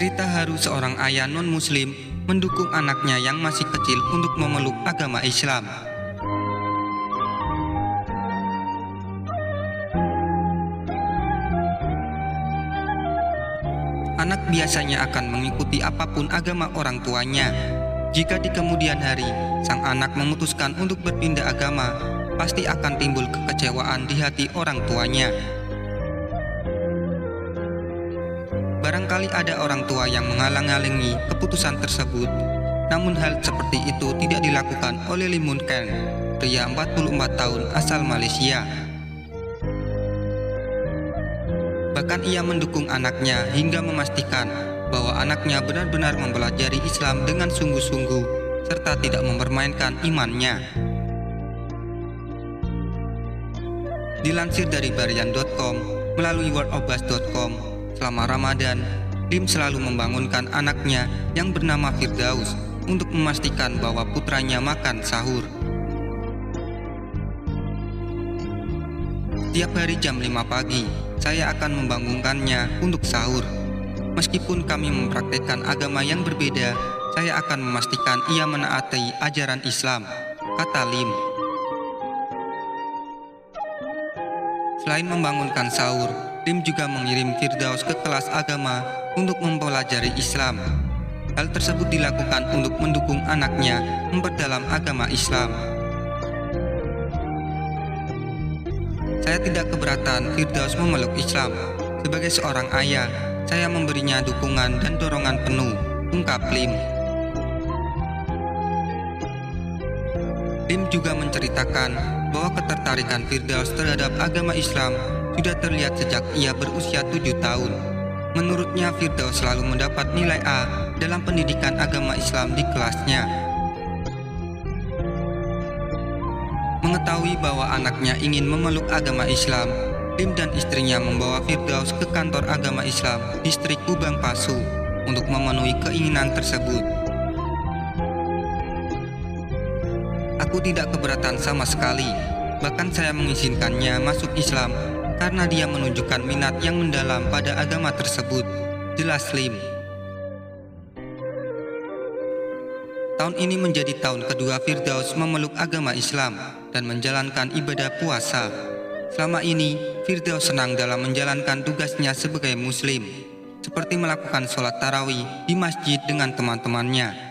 Cerita haru seorang ayah non-muslim mendukung anaknya yang masih kecil untuk memeluk agama Islam. Anak biasanya akan mengikuti apapun agama orang tuanya. Jika di kemudian hari sang anak memutuskan untuk berpindah agama, pasti akan timbul kekecewaan di hati orang tuanya. Barangkali ada orang tua yang menghalang-halangi keputusan tersebut, namun hal seperti itu tidak dilakukan oleh Lim Mun Ken, pria 44 tahun asal Malaysia. Bahkan ia mendukung anaknya hingga memastikan bahwa anaknya benar-benar mempelajari Islam dengan sungguh-sungguh, serta tidak mempermainkan imannya. Dilansir dari Barian.com melalui worldofbuzz.com, selama Ramadan, Lim selalu membangunkan anaknya yang bernama Firdaus untuk memastikan bahwa putranya makan sahur. Tiap hari jam 5 pagi, saya akan membangunkannya untuk sahur. Meskipun kami mempraktikkan agama yang berbeda, saya akan memastikan ia menaati ajaran Islam, kata Lim. Selain membangunkan sahur, Lim juga mengirim Firdaus ke kelas agama untuk mempelajari Islam. Hal tersebut dilakukan untuk mendukung anaknya memperdalam agama Islam. Saya tidak keberatan Firdaus memeluk Islam. Sebagai seorang ayah, saya memberinya dukungan dan dorongan penuh, ungkap Lim. Lim juga menceritakan bahwa ketertarikan Firdaus terhadap agama Islam sudah terlihat sejak ia berusia 7 tahun. Menurutnya, Firdaus selalu mendapat nilai A dalam pendidikan agama Islam di kelasnya. Mengetahui bahwa anaknya ingin memeluk agama Islam, Lim dan istrinya membawa Firdaus ke kantor agama Islam distrik Ubang Pasu untuk memenuhi keinginan tersebut. Aku tidak keberatan sama sekali, bahkan saya mengizinkannya masuk Islam karena dia menunjukkan minat yang mendalam pada agama tersebut, jelas Lim. Tahun ini menjadi tahun kedua Firdaus memeluk agama Islam dan menjalankan ibadah puasa. Selama ini, Firdaus senang dalam menjalankan tugasnya sebagai muslim, seperti melakukan sholat tarawih di masjid dengan teman-temannya.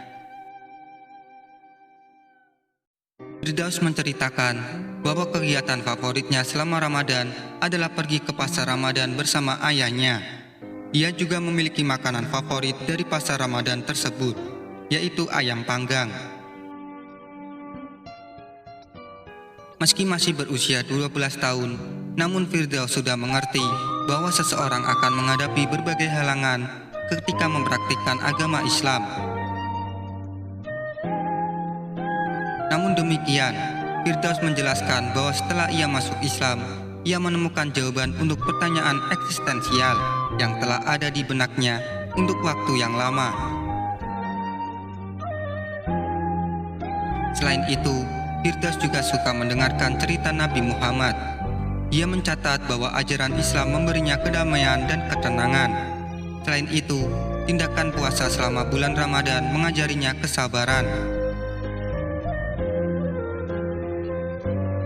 Firdaus menceritakan bahwa kegiatan favoritnya selama Ramadan adalah pergi ke pasar Ramadan bersama ayahnya. Ia juga memiliki makanan favorit dari pasar Ramadan tersebut, yaitu ayam panggang. Meski masih berusia 12 tahun, namun Firdaus sudah mengerti bahwa seseorang akan menghadapi berbagai halangan ketika mempraktikkan agama Islam. Namun demikian, Firdaus menjelaskan bahwa setelah ia masuk Islam, ia menemukan jawaban untuk pertanyaan eksistensial yang telah ada di benaknya untuk waktu yang lama. Selain itu, Firdaus juga suka mendengarkan cerita Nabi Muhammad. Ia mencatat bahwa ajaran Islam memberinya kedamaian dan ketenangan. Selain itu, tindakan puasa selama bulan Ramadan mengajarinya kesabaran.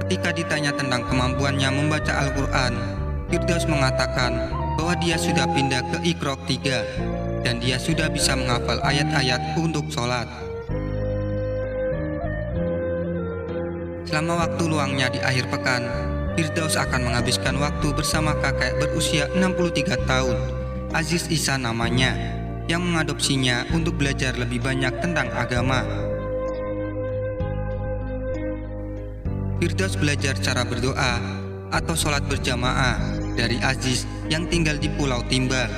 Ketika ditanya tentang kemampuannya membaca Al-Quran, Firdaus mengatakan bahwa dia sudah pindah ke Iqra 3 dan dia sudah bisa menghafal ayat-ayat untuk sholat. Selama waktu luangnya di akhir pekan, Firdaus akan menghabiskan waktu bersama kakek berusia 63 tahun, Aziz Isa namanya, yang mengadopsinya untuk belajar lebih banyak tentang agama. Firdaus belajar cara berdoa atau sholat berjamaah dari Aziz yang tinggal di Pulau Timbal.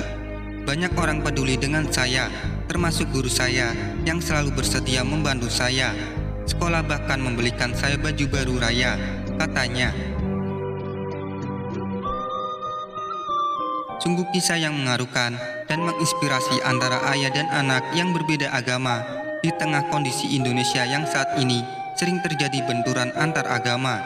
Banyak orang peduli dengan saya, termasuk guru saya yang selalu bersedia membantu saya. Sekolah bahkan membelikan saya baju baru raya, katanya. Sungguh kisah yang mengharukan dan menginspirasi antara ayah dan anak yang berbeda agama di tengah kondisi Indonesia yang saat ini sering terjadi benturan antar agama.